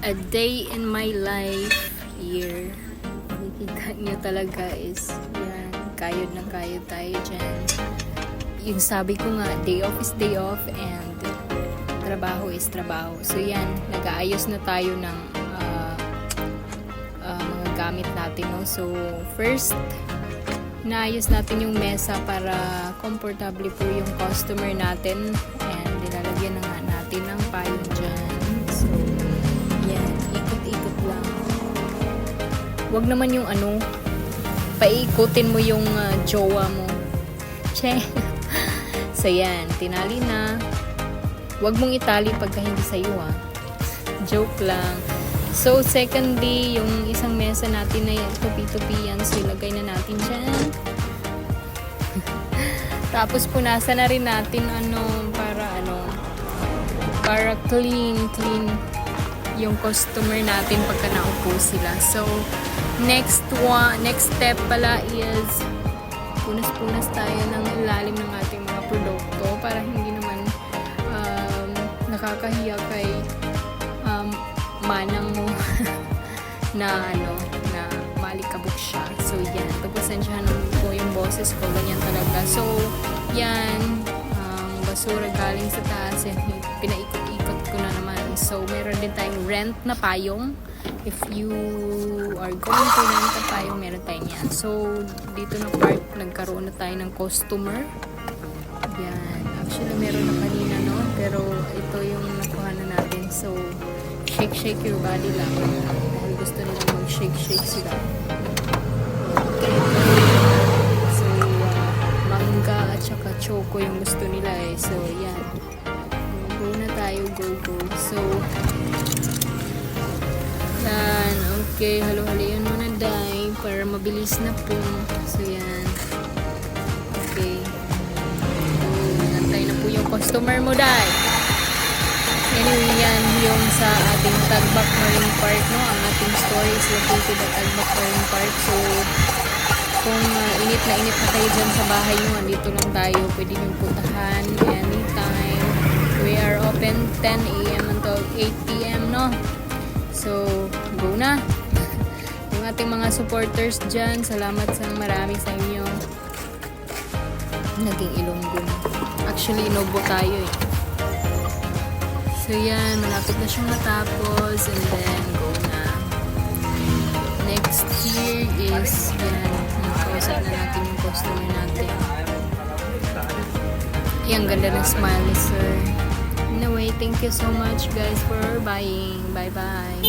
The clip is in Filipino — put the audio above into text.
A day in my life here. Makikita nyo talaga is yan, kayod na kayod tayo dyan. Yung sabi ko nga, day off is day off and trabaho is trabaho. So yan, nag-aayos na tayo ng mga gamit natin, no? So first, naayos natin yung mesa para comfortable po yung customer natin and nilalagyan na nga natin ng payong dyan. So yan, ikot-ikot lang. Wag naman yung paikutin mo yung jowa mo. Che. So yan, tinali na. Wag mong itali pagka hindi sa'yo Joke lang. So secondly, yung isang mesa natin na yan, tupi-tupi yan. So ilagay na natin dyan. Tapos punasan na rin natin para clean yung customer natin pagka naupo sila. So next step pala is punas-punas tayo ng ilalim ng ating mga produkto para hindi naman nakakahiya kay manang mo na malikabok siya. So yan, pagpasensyahan po yung boses ko, ganyan talaga. So yan, basura galing sa taas and pinaikot-ikot ko na naman. So meron din tayong rent na payong. If you are going to rent a payong, meron tayong yan. So dito na part, nagkaroon na tayo ng customer. Yan, actually meron na kanina, no? Pero ito yung nakuha na natin. So shake your body lang dahil gusto nila mag-shake sila. Okay. So mangga at saka choco yung gusto nila So yan, go na tayo, go. So yan, okay, halo-halian muna dahil para mabilis na po. So yan, okay. So nantay na po yung customer mo dahil. Anyway, yan yung sa ating Tagbak Marine Park, no? Ang ating store is located at Tagbak Marine Park. So, kung init na kayo dyan sa bahay nyo, andito lang tayo. Pwede nyo puntahan anytime. We are open 10 a.m. until 8 p.m., no? So, go na! Yung ating mga supporters dyan, salamat sa marami sa inyo. Naging Ilonggo na. Actually, Inobo tayo So yan, malapit na siyang matapos and then go na. Next here is yan, nakausap na natin yung customer natin. Ang ganda ng smile ni sir. Anyway, thank you so much guys for buying. Bye bye.